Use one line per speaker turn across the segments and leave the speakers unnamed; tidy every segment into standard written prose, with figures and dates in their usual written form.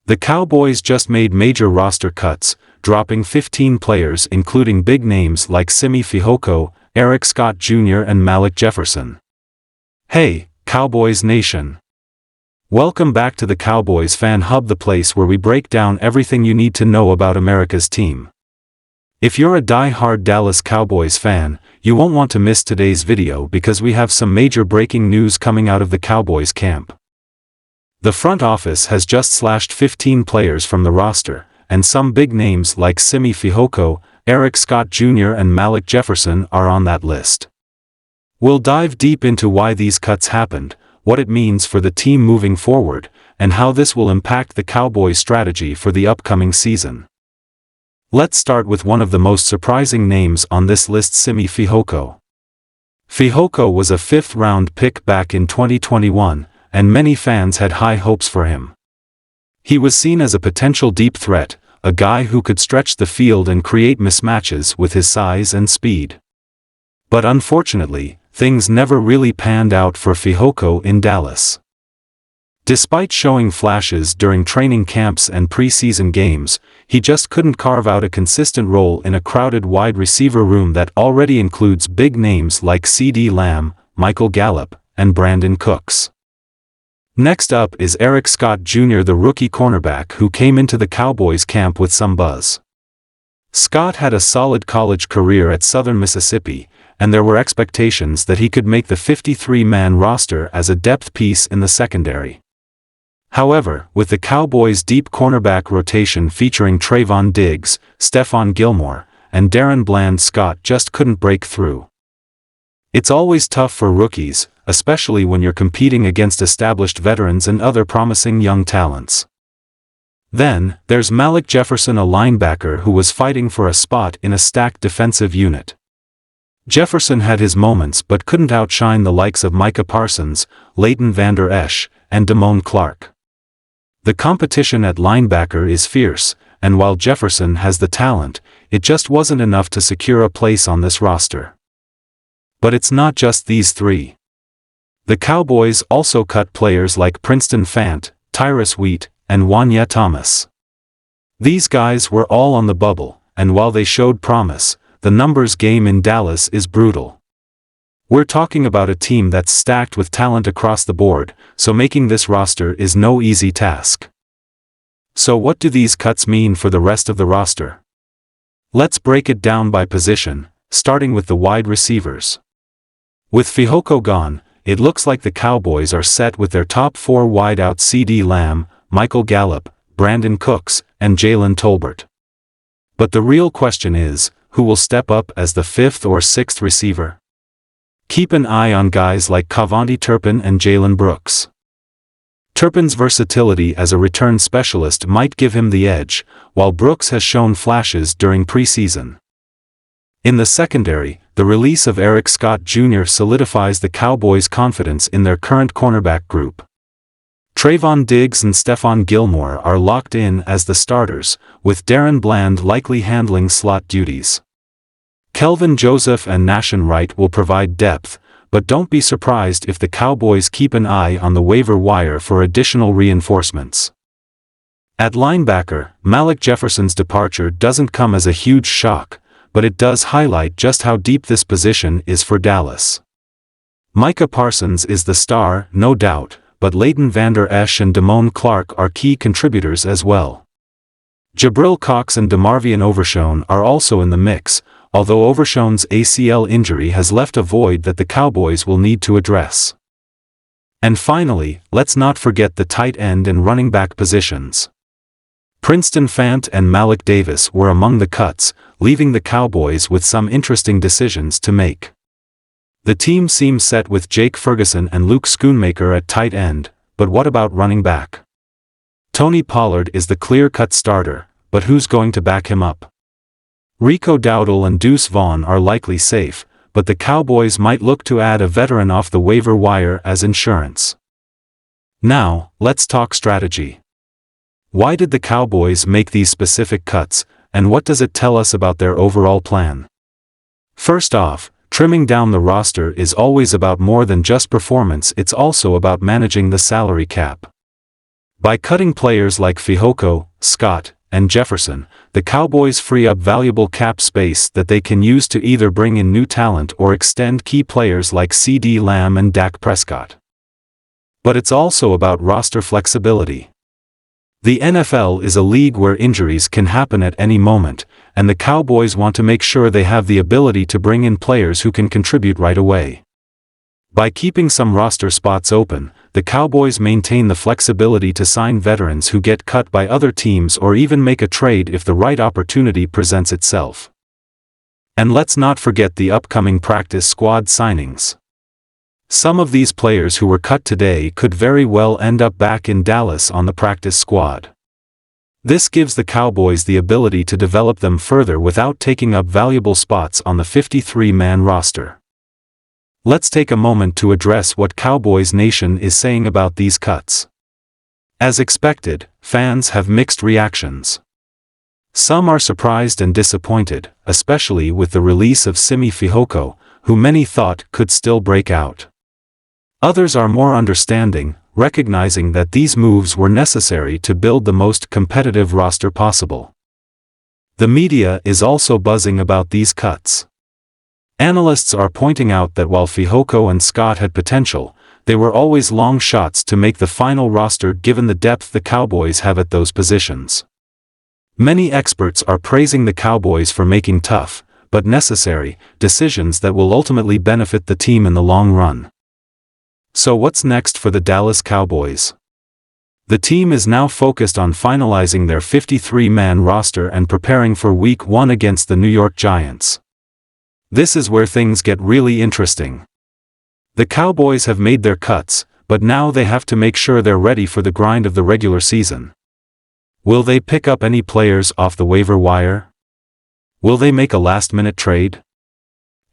The Cowboys just made major roster cuts, dropping 15 players including big names like Simi Fehoko, Eric Scott Jr. and Malik Jefferson. Hey, Cowboys Nation! Welcome back to the Cowboys Fan Hub, the place where we break down everything you need to know about America's team. If you're a die-hard Dallas Cowboys fan, you won't want to miss today's video because we have some major breaking news coming out of the Cowboys camp. The front office has just slashed 15 players from the roster, and some big names like Simi Fehoko, Eric Scott Jr. and Malik Jefferson are on that list. We'll dive deep into why these cuts happened, what it means for the team moving forward, and how this will impact the Cowboys' strategy for the upcoming season. Let's start with one of the most surprising names on this list, Simi Fehoko. Fehoko was a fifth-round pick back in 2021, and many fans had high hopes for him. He was seen as a potential deep threat, a guy who could stretch the field and create mismatches with his size and speed. But unfortunately, things never really panned out for Fehoko in Dallas. Despite showing flashes during training camps and preseason games, he just couldn't carve out a consistent role in a crowded wide receiver room that already includes big names like CeeDee Lamb, Michael Gallup, and Brandon Cooks. Next up is Eric Scott Jr., the rookie cornerback who came into the Cowboys camp with some buzz. Scott had a solid college career at Southern Mississippi, and there were expectations that he could make the 53-man roster as a depth piece in the secondary. However, with the Cowboys' deep cornerback rotation featuring Trevon Diggs, Stephon Gilmore, and Darren Bland, Scott just couldn't break through. It's always tough for rookies, especially when you're competing against established veterans and other promising young talents. Then, there's Malik Jefferson, a linebacker who was fighting for a spot in a stacked defensive unit. Jefferson had his moments but couldn't outshine the likes of Micah Parsons, Leighton Vander Esch, and Damone Clark. The competition at linebacker is fierce, and while Jefferson has the talent, it just wasn't enough to secure a place on this roster. But it's not just these three. The Cowboys also cut players like Princeton Fant, Tyrus Wheat, and Wanya Thomas. These guys were all on the bubble, and while they showed promise, the numbers game in Dallas is brutal. We're talking about a team that's stacked with talent across the board, so making this roster is no easy task. So what do these cuts mean for the rest of the roster? Let's break it down by position, starting with the wide receivers. With Fehoko gone, it looks like the Cowboys are set with their top four wideouts: CeeDee Lamb, Michael Gallup, Brandon Cooks, and Jalen Tolbert. But the real question is, who will step up as the fifth or sixth receiver? Keep an eye on guys like KaVontae Turpin and Jalen Brooks. Turpin's versatility as a return specialist might give him the edge, while Brooks has shown flashes during preseason. In the secondary, the release of Eric Scott Jr. solidifies the Cowboys' confidence in their current cornerback group. Trevon Diggs and Stephon Gilmore are locked in as the starters, with Darren Bland likely handling slot duties. Kelvin Joseph and Nahshon Wright will provide depth, but don't be surprised if the Cowboys keep an eye on the waiver wire for additional reinforcements. At linebacker, Malik Jefferson's departure doesn't come as a huge shock, but it does highlight just how deep this position is for Dallas. Micah Parsons is the star, no doubt, but Leighton Vander Esch and Damone Clark are key contributors as well. Jabril Cox and DeMarvion Overshown are also in the mix, although Overshown's ACL injury has left a void that the Cowboys will need to address. And finally, let's not forget the tight end and running back positions. Princeton Fant and Malik Davis were among the cuts, leaving the Cowboys with some interesting decisions to make. The team seems set with Jake Ferguson and Luke Schoonmaker at tight end, but what about running back? Tony Pollard is the clear-cut starter, but who's going to back him up? Rico Dowdle and Deuce Vaughn are likely safe, but the Cowboys might look to add a veteran off the waiver wire as insurance. Now, let's talk strategy. Why did the Cowboys make these specific cuts, and what does it tell us about their overall plan? First off, trimming down the roster is always about more than just performance, it's also about managing the salary cap. By cutting players like Fehoko, Scott, and Jefferson, the Cowboys free up valuable cap space that they can use to either bring in new talent or extend key players like CD Lamb and Dak Prescott. But it's also about roster flexibility. The NFL is a league where injuries can happen at any moment, and the Cowboys want to make sure they have the ability to bring in players who can contribute right away. By keeping some roster spots open, the Cowboys maintain the flexibility to sign veterans who get cut by other teams or even make a trade if the right opportunity presents itself. And let's not forget the upcoming practice squad signings. Some of these players who were cut today could very well end up back in Dallas on the practice squad. This gives the Cowboys the ability to develop them further without taking up valuable spots on the 53-man roster. Let's take a moment to address what Cowboys Nation is saying about these cuts. As expected, fans have mixed reactions. Some are surprised and disappointed, especially with the release of Simi Fehoko, who many thought could still break out. Others are more understanding, recognizing that these moves were necessary to build the most competitive roster possible. The media is also buzzing about these cuts. Analysts are pointing out that while Fehoko and Scott had potential, they were always long shots to make the final roster given the depth the Cowboys have at those positions. Many experts are praising the Cowboys for making tough, but necessary, decisions that will ultimately benefit the team in the long run. So what's next for the Dallas Cowboys? The team is now focused on finalizing their 53-man roster and preparing for Week 1 against the New York Giants. This is where things get really interesting. The Cowboys have made their cuts, but now they have to make sure they're ready for the grind of the regular season. Will they pick up any players off the waiver wire? Will they make a last-minute trade?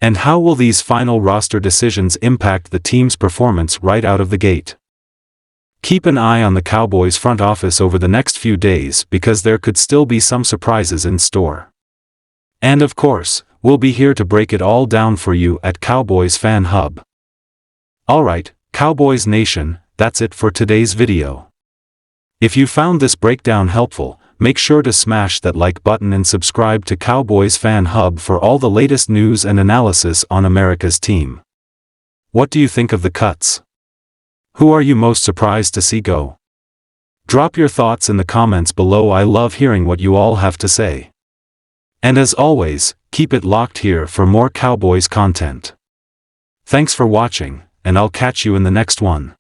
And how will these final roster decisions impact the team's performance right out of the gate? Keep an eye on the Cowboys front office over the next few days because there could still be some surprises in store. And of course, we'll be here to break it all down for you at Cowboys Fan Hub. Alright, Cowboys Nation, that's it for today's video. If you found this breakdown helpful, make sure to smash that like button and subscribe to Cowboys Fan Hub for all the latest news and analysis on America's team. What do you think of the cuts? Who are you most surprised to see go? Drop your thoughts in the comments below. I love hearing what you all have to say. And as always, keep it locked here for more Cowboys content. Thanks for watching, and I'll catch you in the next one.